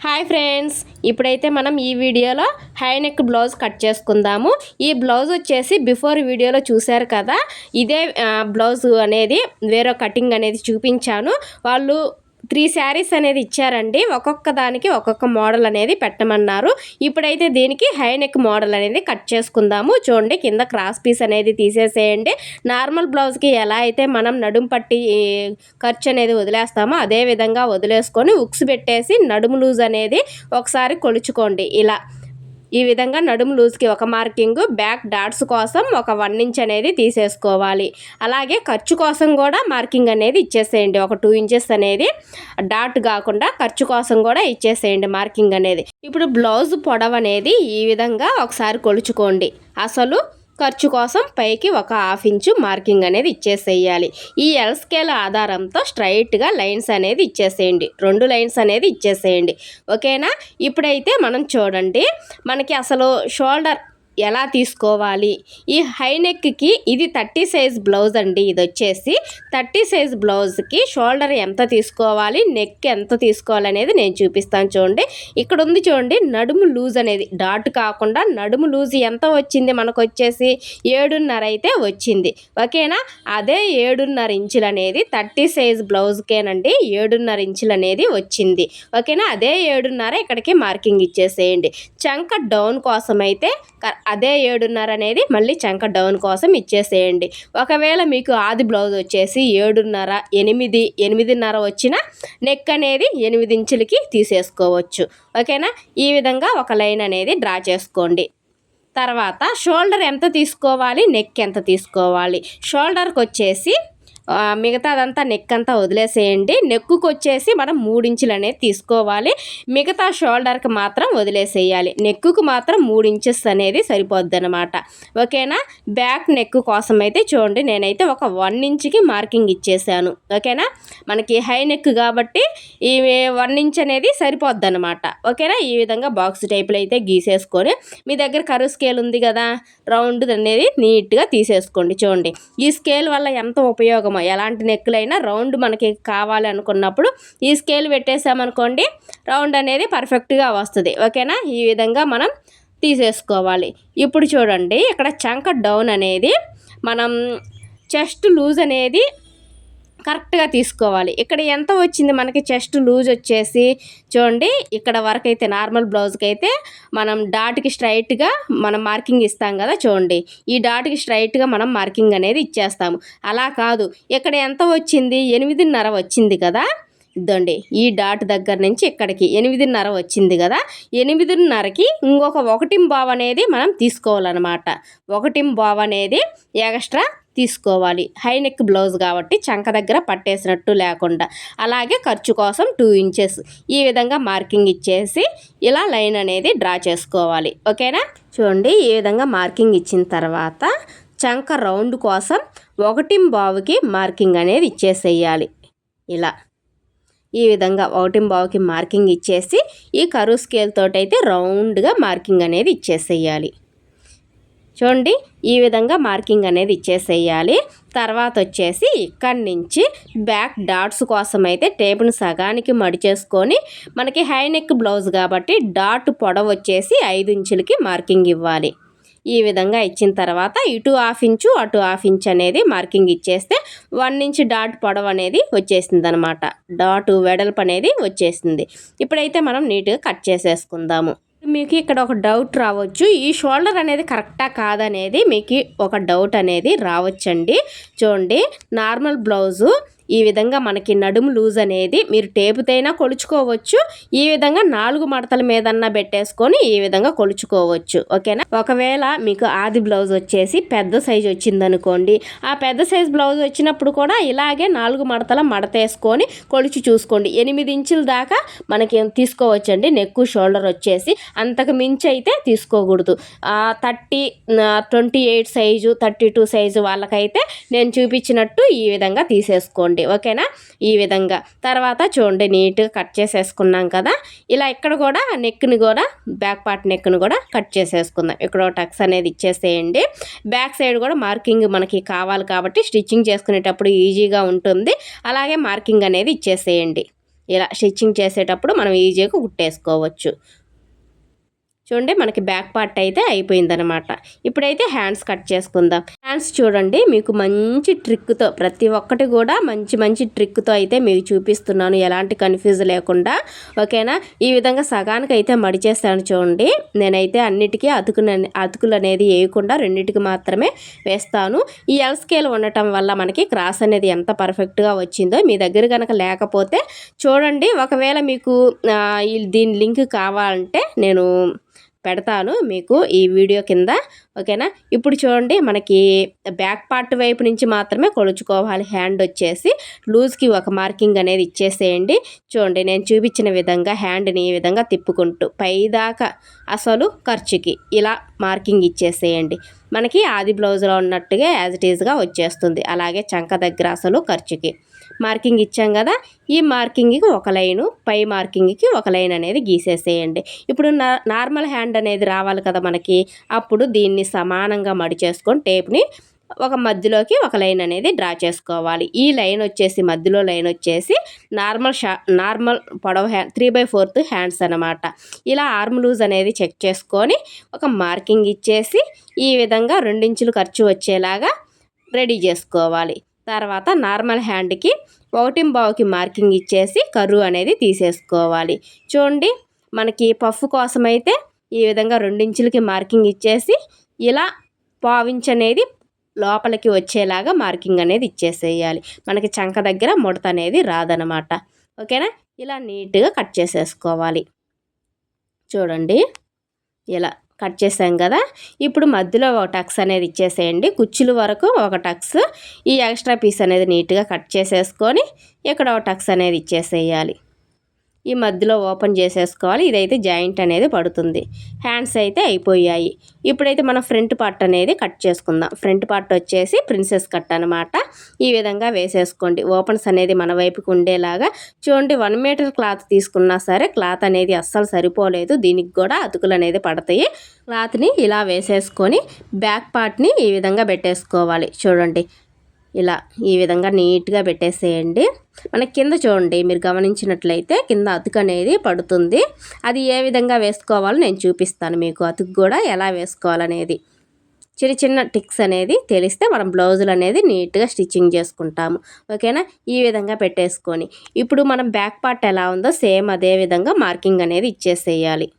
Hi friends, ఇప్పుడైతే మనం ఈ వీడియోలో హై నెక్ బ్లౌజ్ కట్ చేసుకుందాము. ఈ బ్లౌజ్ వచ్చేసి బిఫోర్ వీడియోలో చూశారు కదా, ఇదే బ్లౌజ్ అనేది వేరే కటింగ్ అనేది చూపించాను. వాళ్ళు 3 శారీస్ అనేది ఇచ్చారండి. ఒక్కొక్క దానికి ఒక్కొక్క మోడల్ అనేది పెట్టమన్నారు. ఇప్పుడైతే దీనికి హై నెక్ మోడల్ అనేది కట్ చేసుకుందాము. చూడండి, కింద క్రాస్ పీస్ అనేది తీసేసేయండి. నార్మల్ బ్లౌజ్కి ఎలా అయితే మనం నడుము పట్టి ఖర్చు అనేది వదిలేస్తామో అదే విధంగా వదిలేసుకొని ఉక్స్ పెట్టేసి నడుము లూజ్ అనేది ఒకసారి కొలుచుకోండి. ఈ విధంగా నడుము లూజ్కి ఒక మార్కింగ్, బ్యాక్ డాట్స్ కోసం ఒక 1 ఇంచ్ అనేది తీసేసుకోవాలి. అలాగే ఖర్చు కోసం కూడా మార్కింగ్ అనేది ఇచ్చేసేయండి. ఒక 2 ఇంచెస్ అనేది డాట్ కాకుండా ఖర్చు కోసం కూడా ఇచ్చేసేయండి మార్కింగ్ అనేది. ఇప్పుడు బ్లౌజ్ పొడవు అనేది ఈ విధంగా ఒకసారి కొలుచుకోండి. అసలు ఖర్చు కోసం పైకి ఒక 1/2 ఇంచు మార్కింగ్ అనేది ఇచ్చేసేయాలి. ఈ ఎల్ స్కేల్ ఆధారంతో స్ట్రైట్గా లైన్స్ అనేది ఇచ్చేసేయండి. 2 లైన్స్ అనేది ఇచ్చేసేయండి. ఓకేనా? ఇప్పుడైతే మనం చూడండి, మనకి అసలు షోల్డర్ ఎలా తీసుకోవాలి. ఈ హై నెక్కి ఇది 30 సైజ్ బ్లౌజ్ అండి. ఇది వచ్చేసి 30 సైజ్ బ్లౌజ్కి షోల్డర్ ఎంత తీసుకోవాలి, నెక్ ఎంత తీసుకోవాలి అనేది నేను చూపిస్తాను. చూడండి, ఇక్కడ ఉంది చూడండి, నడుము లూజ్ అనేది డాట్ కాకుండా నడుము లూజ్ ఎంత వచ్చింది, మనకు వచ్చేసి 7.5 అయితే వచ్చింది. ఓకేనా? అదే 7.5 ఇంచులు అనేది 30 సైజ్ బ్లౌజ్కేనండి 7.5 ఇంచులు అనేది వచ్చింది. ఓకేనా? అదే 7.5 ఇక్కడికి మార్కింగ్ ఇచ్చేసేయండి. చంక డౌన్ కోసం అయితే అదే 7.5 అనేది మళ్ళీ చంక డౌన్ కోసం ఇచ్చేసేయండి. ఒకవేళ మీకు ఆది బ్లౌజ్ వచ్చేసి 7.5, 8, 8.5 వచ్చిన నెక్ అనేది 8 ఇంచులకి తీసేసుకోవచ్చు. ఓకేనా? ఈ విధంగా ఒక లైన్ అనేది డ్రా చేసుకోండి. తర్వాత షోల్డర్ ఎంత తీసుకోవాలి, నెక్ ఎంత తీసుకోవాలి. షోల్డర్కి వచ్చేసి మిగతాదంతా నెక్ అంతా వదిలేసేయండి. నెక్కు వచ్చేసి మనం 3 ఇంచులు అనేది తీసుకోవాలి. మిగతా షోల్డర్కి మాత్రం వదిలేసేయాలి. నెక్కుకు మాత్రం 3 ఇంచెస్ అనేది సరిపోద్ది అనమాట. ఓకేనా? బ్యాక్ నెక్ కోసం అయితే చూడండి, నేనైతే ఒక 1 ఇంచ్కి మార్కింగ్ ఇచ్చేసాను. ఓకేనా? మనకి హై నెక్ కాబట్టి ఈ 1 ఇంచ్ అనేది సరిపోద్ది అనమాట. ఓకేనా? ఈ విధంగా బాక్స్ టైప్లో అయితే గీసేసుకొని మీ దగ్గర కరువు స్కేల్ ఉంది కదా, రౌండ్ అనేది నీట్గా తీసేసుకోండి. చూడండి, ఈ స్కేల్ వల్ల ఎంత ఉపయోగం. ఎలాంటి నెక్కులైనా రౌండ్ మనకి కావాలి అనుకున్నప్పుడు ఈ స్కేల్ పెట్టేసామనుకోండి, రౌండ్ అనేది పర్ఫెక్ట్గా వస్తుంది. ఓకేనా? ఈ విధంగా మనం తీసేసుకోవాలి. ఇప్పుడు చూడండి, ఇక్కడ చంక డౌన్ అనేది మనం చెస్ట్ లూజ్ అనేది కరెక్ట్గా తీసుకోవాలి. ఇక్కడ ఎంత వచ్చింది మనకి చెస్ట్ లూజ్ వచ్చేసి చూడండి, ఇక్కడ వరకు అయితే నార్మల్ బ్లౌజ్కి అయితే మనం డాట్కి స్ట్రైట్గా మనం మార్కింగ్ ఇస్తాం కదా. చూడండి, ఈ డాట్కి స్ట్రైట్గా మనం మార్కింగ్ అనేది ఇచ్చేస్తాము. అలా కాదు, ఇక్కడ ఎంత వచ్చింది, 8.5 వచ్చింది కదా. ఇదండి, ఈ డాట్ దగ్గర నుంచి ఇక్కడికి 8.5 వచ్చింది కదా. 8.5కి ఇంకొక 1.5 అనేది మనం తీసుకోవాలన్నమాట. 1.5 అనేది ఎక్స్ట్రా తీసుకోవాలి. హై నెక్ బ్లౌజ్ కాబట్టి చంక దగ్గర పట్టేసినట్టు లేకుండా. అలాగే ఖర్చు కోసం 2 ఇంచెస్ ఈ విధంగా మార్కింగ్ ఇచ్చేసి ఇలా లైన్ అనేది డ్రా చేసుకోవాలి. ఓకేనా? చూడండి, ఈ విధంగా మార్కింగ్ ఇచ్చిన తర్వాత చంక రౌండ్ కోసం 1.5కి మార్కింగ్ అనేది ఇచ్చేసేయాలి. ఈ విధంగా 1.5కి మార్కింగ్ ఇచ్చేసి ఈ కరువు స్కేల్ తోటైతే రౌండ్గా మార్కింగ్ అనేది ఇచ్చేసేయాలి. చూడండి, ఈ విధంగా మార్కింగ్ అనేది ఇచ్చేసేయాలి. తర్వాత వచ్చేసి ఇక్కడి నుంచి బ్యాక్ డాట్స్ కోసం అయితే టేపును సగానికి మడిచేసుకొని, మనకి హై నెక్ బ్లౌజ్ కాబట్టి డాట్ పొడవు వచ్చేసి 5 ఇంచులకి మార్కింగ్ ఇవ్వాలి. ఈ విధంగా ఇచ్చిన తర్వాత ఇటు 1/2 ఇంచు అటు 1/2 ఇంచ్ అనేది మార్కింగ్ ఇచ్చేస్తే 1 ఇంచ్ డాట్ పొడవు అనేది వచ్చేసింది అనమాట. డాట్ వెడల్పు అనేది వచ్చేసింది. ఇప్పుడైతే మనం నీట్గా కట్ చేసేసుకుందాము. మీకు ఇక్కడ ఒక డౌట్ రావచ్చు, ఈ షోల్డర్ అనేది కరెక్టా కాదనేది మీకు ఒక డౌట్ అనేది రావచ్చండి. చూడండి, నార్మల్ బ్లౌజు ఈ విధంగా మనకి నడుము లూజ్ అనేది మీరు టేపుతైనా కొలుచుకోవచ్చు. ఈ విధంగా 4 మడతల మీదన్నా పెట్టేసుకొని ఈ విధంగా కొలుచుకోవచ్చు. ఓకేనా? ఒకవేళ మీకు ఆది బ్లౌజ్ వచ్చేసి పెద్ద సైజు వచ్చిందనుకోండి, ఆ పెద్ద సైజు బ్లౌజ్ వచ్చినప్పుడు కూడా ఇలాగే 4 మడతల మడతేసుకొని కొలుచి చూసుకోండి. 8 ఇంచుల దాకా మనకి తీసుకోవచ్చండి. నెక్ షోల్డర్ వచ్చేసి అంతకు మించి అయితే తీసుకోకూడదు. 28 సైజు 32 సైజు వాళ్ళకైతే నేను చూపించినట్టు ఈ విధంగా తీసేసుకోండి. ఓకేనా? ఈ విధంగా తర్వాత చూడండి, నీట్గా కట్ చేసేసుకున్నాం కదా. ఇలా ఇక్కడ కూడా నెక్ని కూడా బ్యాక్ పార్ట్ నెక్ను కూడా కట్ చేసేసుకుందాం. ఇక్కడ టక్స్ అనేది ఇచ్చేసేయండి. బ్యాక్ సైడ్ కూడా మార్కింగ్ మనకి కావాలి కాబట్టి స్టిచ్చింగ్ చేసుకునేటప్పుడు ఈజీగా ఉంటుంది. అలాగే మార్కింగ్ అనేది ఇచ్చేసేయండి. ఇలా స్టిచ్చింగ్ చేసేటప్పుడు మనం ఈజీగా కుట్టేసుకోవచ్చు. చూడండి మనకి బ్యాక్ పార్ట్ అయితే అయిపోయిందనమాట. ఇప్పుడైతే హ్యాండ్స్ కట్ చేసుకుందాం. హ్యాండ్స్ చూడండి మీకు మంచి ట్రిక్తో, ప్రతి ఒక్కటి కూడా మంచి మంచి ట్రిక్తో అయితే మీకు చూపిస్తున్నాను, ఎలాంటి కన్ఫ్యూజ్ లేకుండా. ఓకేనా? ఈ విధంగా సగానికి అయితే మడిచేస్తాను చూడండి. నేనైతే అన్నిటికీ అతుకులు అనేది వేయకుండా రెండింటికి మాత్రమే వేస్తాను. ఈ ఎల్ స్కేల్ ఉండటం వల్ల మనకి క్రాస్ అనేది ఎంత పర్ఫెక్ట్గా వచ్చిందో మీ దగ్గర కనుక లేకపోతే చూడండి. ఒకవేళ మీకు దీని లింక్ కావాలంటే నేను పెడతాను మీకు ఈ వీడియో కింద. ఓకేనా? ఇప్పుడు చూడండి మనకి బ్యాక్ పార్ట్ వైపు నుంచి మాత్రమే కొలుచుకోవాలి. హ్యాండ్ వచ్చేసి లూజ్కి ఒక మార్కింగ్ అనేది ఇచ్చేసేయండి. చూడండి నేను చూపించిన విధంగా హ్యాండ్ని ఈ విధంగా తిప్పుకుంటూ పైదాకా అసలు ఖర్చుకి ఇలా మార్కింగ్ ఇచ్చేసేయండి. మనకి ఆది బ్లౌజ్లో ఉన్నట్టుగా యాజ్ ఇట్ ఈజ్గా వచ్చేస్తుంది. అలాగే చంక దగ్గర అసలు ఖర్చుకి మార్కింగ్ ఇచ్చాం కదా, ఈ మార్కింగ్కి ఒక లైను, పై మార్కింగ్కి ఒక లైన్ అనేది గీసేసేయండి. ఇప్పుడు నార్మల్ హ్యాండ్ అనేది రావాలి కదా మనకి. అప్పుడు దీన్ని సమానంగా మడి చేసుకొని టేప్ని ఒక మధ్యలోకి ఒక లైన్ అనేది డ్రా చేసుకోవాలి. ఈ లైన్ వచ్చేసి మధ్యలో లైన్ వచ్చేసి నార్మల్ పొడవు 3/4 హ్యాండ్స్ అనమాట. ఇలా ఆర్మ్ లూజ్ అనేది చెక్ చేసుకొని ఒక మార్కింగ్ ఇచ్చేసి ఈ విధంగా 2 ఇంచులు ఖర్చు వచ్చేలాగా రెడీ చేసుకోవాలి. తర్వాత నార్మల్ హ్యాండ్కి 1/4కి మార్కింగ్ ఇచ్చేసి కర్వ్ అనేది తీసేసుకోవాలి. చూడండి మనకి పఫ్ కోసం అయితే ఈ విధంగా 2 ఇంచులకి మార్కింగ్ ఇచ్చేసి ఇలా 1/4 ఇంచ్ అనేది లోపలికి వచ్చేలాగా మార్కింగ్ అనేది ఇచ్చేసేయాలి. మనకి చంక దగ్గర ముడత అనేది రాదనమాట. ఓకేనా? ఇలా నీట్గా కట్ చేసేసుకోవాలి. చూడండి ఇలా కట్ చేసాం కదా. ఇప్పుడు మధ్యలో ఒక టక్స్ అనేది ఇచ్చేసేయండి. కుచ్చుల వరకు ఒక టక్స్, ఈ ఎక్స్ట్రా పీస్ అనేది నీట్గా కట్ చేసేసుకొని ఇక్కడ ఒక టక్స్ అనేది ఇచ్చేసేయాలి. ఈ మధ్యలో ఓపెన్ చేసేసుకోవాలి. ఇదైతే జాయింట్ అనేది పడుతుంది. హ్యాండ్స్ అయితే అయిపోయాయి. ఇప్పుడైతే మనం ఫ్రంట్ పార్ట్ అనేది కట్ చేసుకుందాం. ఫ్రంట్ పార్ట్ వచ్చేసి ప్రిన్సెస్ కట్ అనమాట. ఈ విధంగా వేసేసుకోండి. ఓపెన్స్ అనేది మన వైపుకి ఉండేలాగా చూడండి. 1 మీటర్ క్లాత్ తీసుకున్నా సరే క్లాత్ అనేది అస్సలు సరిపోలేదు. దీనికి కూడా అతుకులు అనేది పడతాయి. క్లాత్ని ఇలా వేసేసుకొని బ్యాక్ పార్ట్ని ఈ విధంగా పెట్టేసుకోవాలి. చూడండి ఇలా ఈ విధంగా నీట్గా పెట్టేసేయండి. మనకి కింద చూడండి మీరు గమనించినట్లయితే కింద అతుకు అనేది పడుతుంది. అది ఏ విధంగా వేసుకోవాలో నేను చూపిస్తాను మీకు. అతుకు కూడా ఎలా వేసుకోవాలనేది చిన్న చిన్న టిక్స్ అనేది తెలిస్తే మనం బ్లౌజులు అనేది నీట్గా స్టిచ్చింగ్ చేసుకుంటాము. ఓకేనా? ఈ విధంగా పెట్టేసుకొని ఇప్పుడు మనం బ్యాక్ పార్ట్ ఎలా ఉందో సేమ్ అదే విధంగా మార్కింగ్ అనేది ఇచ్చేసేయాలి.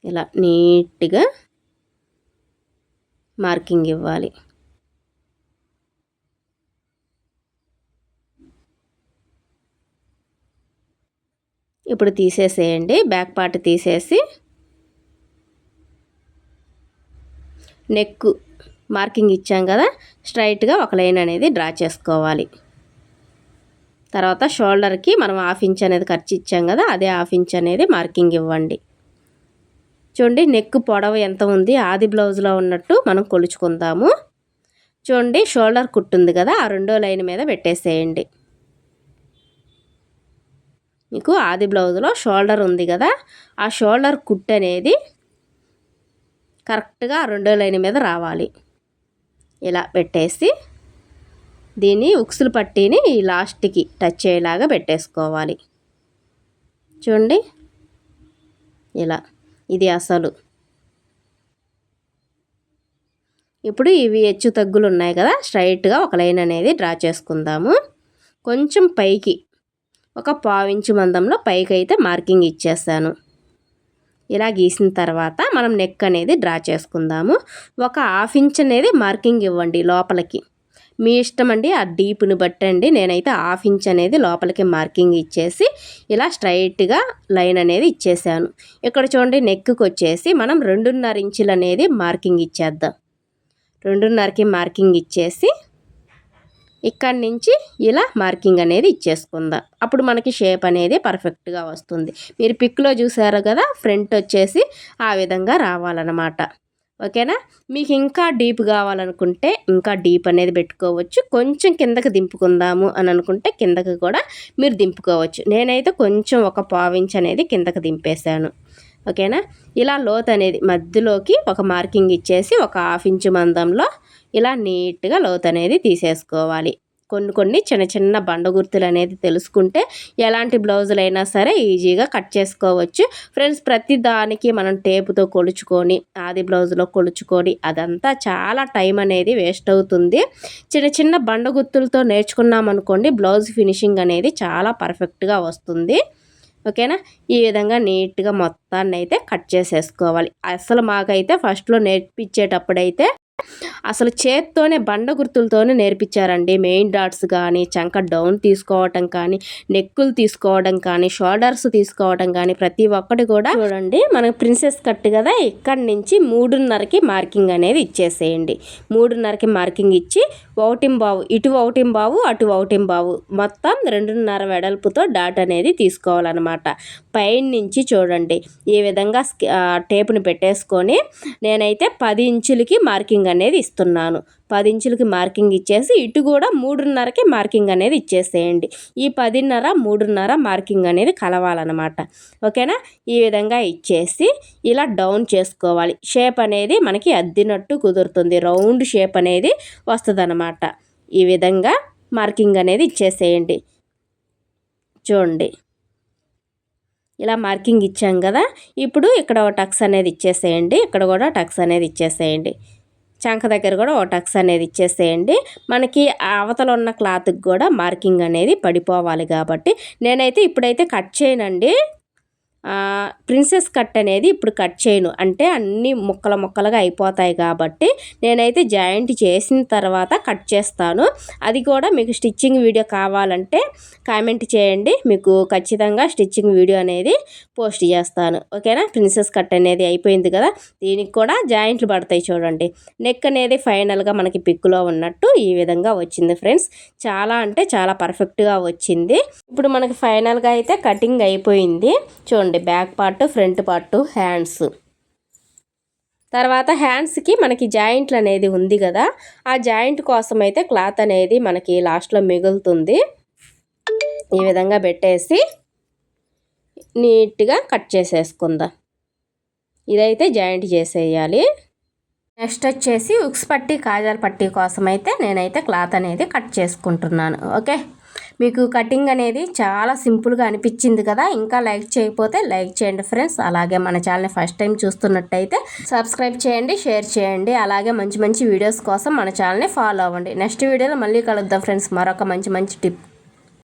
ఇలా నీట్గా మార్కింగ్ ఇవ్వాలి. ఇప్పుడు తీసేసేయండి. బ్యాక్ పార్ట్ తీసేసి నెక్ మార్కింగ్ ఇచ్చాం కదా, స్ట్రైట్గా ఒక లైన్ అనేది డ్రా చేసుకోవాలి. తర్వాత షోల్డర్కి మనం 1/2 ఇంచ్ అనేది ఖర్చు ఇచ్చాం కదా, అదే 1/2 ఇంచ్ అనేది మార్కింగ్ ఇవ్వండి. చూడండి నెక్ పొడవు ఎంత ఉంది ఆది బ్లౌజ్లో ఉన్నట్టు మనం కొలుచుకుందాము. చూడండి షోల్డర్ కుట్టుంది కదా, ఆ 2వ లైన్ మీద పెట్టేసేయండి. మీకు ఆది బ్లౌజ్లో షోల్డర్ ఉంది కదా, ఆ షోల్డర్ కుట్ అనేది కరెక్ట్గా 2వ లైన్ మీద రావాలి. ఇలా పెట్టేసి దీన్ని ఉక్సులు పట్టీని ఈ లాస్ట్కి టచ్ అయ్యేలాగా పెట్టేసుకోవాలి. చూడండి ఇలా ఇది అసలు. ఇప్పుడు ఇవి హెచ్చు తగ్గులు ఉన్నాయి కదా, స్ట్రైట్గా ఒక లైన్ అనేది డ్రా చేసుకుందాము. కొంచెం పైకి ఒక 1/4 ఇంచు మందంలో పైకి అయితే మార్కింగ్ ఇచ్చేసాను. ఇలా గీసిన తర్వాత మనం నెక్ అనేది డ్రా చేసుకుందాము. ఒక 1/2 ఇంచ్ అనేది మార్కింగ్ ఇవ్వండి లోపలికి. మీ ఇష్టం అండి, ఆ డీప్ని బట్టండి. నేనైతే 1/2 ఇంచ్ అనేది లోపలికి మార్కింగ్ ఇచ్చేసి ఇలా స్ట్రైట్గా లైన్ అనేది ఇచ్చేసాను. ఇక్కడ చూడండి నెక్కి వచ్చేసి మనం 2.5 ఇంచులు అనేది మార్కింగ్ ఇచ్చేద్దాం. 2.5కి మార్కింగ్ ఇచ్చేసి ఇక్కడి నుంచి ఇలా మార్కింగ్ అనేది ఇచ్చేసుకుందాం. అప్పుడు మనకి షేప్ అనేది పర్ఫెక్ట్గా వస్తుంది. మీరు పిక్లో చూసారు కదా, ఫ్రంట్ వచ్చేసి ఆ విధంగా రావాలన్నమాట. ఓకేనా? మీకు ఇంకా డీప్ కావాలనుకుంటే ఇంకా డీప్ అనేది పెట్టుకోవచ్చు. కొంచెం కిందకి దింపుకుందాము అని అనుకుంటే కిందకి కూడా మీరు దింపుకోవచ్చు. నేనైతే కొంచెం ఒక 1/4 ఇంచ్ అనేది కిందకి దింపేశాను. ఓకేనా? ఇలా లోత్ అనేది మధ్యలోకి ఒక మార్కింగ్ ఇచ్చేసి ఒక 1/2 ఇంచు మందంలో ఇలా నీట్గా లోత్ అనేది తీసేసుకోవాలి. కొన్ని చిన్న చిన్న బండ గుర్తులు అనేది తెలుసుకుంటే ఎలాంటి బ్లౌజులైనా సరే ఈజీగా కట్ చేసుకోవచ్చు ఫ్రెండ్స్. ప్రతి దానికి మనం టేపుతో కొలుచుకొని ఆది బ్లౌజ్లో కొలుచుకొని అదంతా చాలా టైం అనేది వేస్ట్ అవుతుంది. చిన్న చిన్న బండ గుర్తులతో నేర్చుకున్నాం అనుకోండి బ్లౌజ్ ఫినిషింగ్ అనేది చాలా పర్ఫెక్ట్గా వస్తుంది. ఓకేనా, ఈ విధంగా నీట్గా మొత్తాన్ని అయితే కట్ చేసేసుకోవాలి. అసలు మాకైతే ఫస్ట్లో నేర్పించేటప్పుడైతే అసలు చేత్తోనే బండ గుర్తులతోనే నేర్పించారండి. మెయిన్ డాట్స్ కానీ, చంక డౌన్ తీసుకోవటం కానీ, నెక్కులు తీసుకోవడం కానీ, షోల్డర్స్ తీసుకోవడం కానీ ప్రతి ఒక్కటి కూడా చూడండి. మనకు ప్రిన్సెస్ కట్ కదా, ఇక్కడి నుంచి 3:30కి మార్కింగ్ అనేది ఇచ్చేసేయండి. 3:30కి మార్కింగ్ ఇచ్చి 1.5 ఇటు 1.5 అటు 1.5 మొత్తం 2.5 వెడల్పుతో డాట్ అనేది తీసుకోవాలన్నమాట. పైన నుంచి చూడండి ఈ విధంగా టేపుని పెట్టేసుకొని నేనైతే 10 ఇంచులకి మార్కింగ్ అనేది ఇస్తున్నాను. 10 ఇంచులకి మార్కింగ్ ఇచ్చేసి ఇటు కూడా 3:30కి మార్కింగ్ అనేది ఇచ్చేసేయండి. ఈ 10:30 3:30 మార్కింగ్ అనేది కలవాలన్నమాట. ఓకేనా, ఈ విధంగా ఇచ్చేసి ఇలా డౌన్ చేసుకోవాలి. షేప్ అనేది మనకి అద్దినట్టు కుదురుతుంది, రౌండ్ షేప్ అనేది వస్తుంది. ఈ విధంగా మార్కింగ్ అనేది ఇచ్చేసేయండి. చూడండి ఇలా మార్కింగ్ ఇచ్చాం కదా, ఇప్పుడు ఇక్కడ ఒక టక్స్ అనేది ఇచ్చేసేయండి. ఇక్కడ కూడా టక్స్ అనేది ఇచ్చేసేయండి. చంక దగ్గర కూడా ఒక టక్స్ అనేది ఇచ్చేసేయండి. మనకి అవతల ఉన్న క్లాత్కి కూడా మార్కింగ్ అనేది పడిపోవాలి కాబట్టి నేనైతే ఇప్పుడైతే కట్ చేయనండి. ప్రిన్సెస్ కట్ అనేది ఇప్పుడు కట్ చేయను, అంటే అన్నీ ముక్కలుగా అయిపోతాయి కాబట్టి నేనైతే జాయింట్ చేసిన తర్వాత కట్ చేస్తాను. అది కూడా మీకు స్టిచ్చింగ్ వీడియో కావాలంటే కామెంట్ చేయండి, మీకు ఖచ్చితంగా స్టిచ్చింగ్ వీడియో అనేది పోస్ట్ చేస్తాను. ఓకేనా, ప్రిన్సెస్ కట్ అనేది అయిపోయింది కదా, దీనికి కూడా జాయింట్లు పడతాయి చూడండి. నెక్ అనేది ఫైనల్గా మనకి పిక్లో ఉన్నట్టు ఈ విధంగా వచ్చింది ఫ్రెండ్స్. చాలా అంటే చాలా పర్ఫెక్ట్గా వచ్చింది. ఇప్పుడు మనకి ఫైనల్గా అయితే కటింగ్ అయిపోయింది చూడండి. Back part, front part, hands. తర్వాత హ్యాండ్స్కి మనకి జాయింట్లు అనేది ఉంది కదా, ఆ జాయింట్ కోసం అయితే క్లాత్ అనేది మనకి లాస్ట్లో మిగులుతుంది. ఈ విధంగా పెట్టేసి నీట్గా కట్ చేసేసుకుందాం. ఇదైతే జాయింట్ చేసేయాలి. నెక్స్ట్ వచ్చేసి ఉక్స్ పట్టి, కాజాల పట్టి కోసం అయితే నేనైతే క్లాత్ అనేది కట్ చేసుకుంటున్నాను. ఓకే, మీకు కటింగ్ అనేది చాలా సింపుల్గా అనిపించింది కదా. ఇంకా లైక్ చేయకపోతే లైక్ చేయండి ఫ్రెండ్స్. అలాగే మన ఛానల్ని ఫస్ట్ టైం చూస్తున్నట్టయితే సబ్స్క్రైబ్ చేయండి, షేర్ చేయండి. అలాగే మంచి వీడియోస్ కోసం మన ఛానల్ని ఫాలో అవ్వండి. నెక్స్ట్ వీడియోలో మళ్ళీ కలుద్దాం ఫ్రెండ్స్, మరొక మంచి టిప్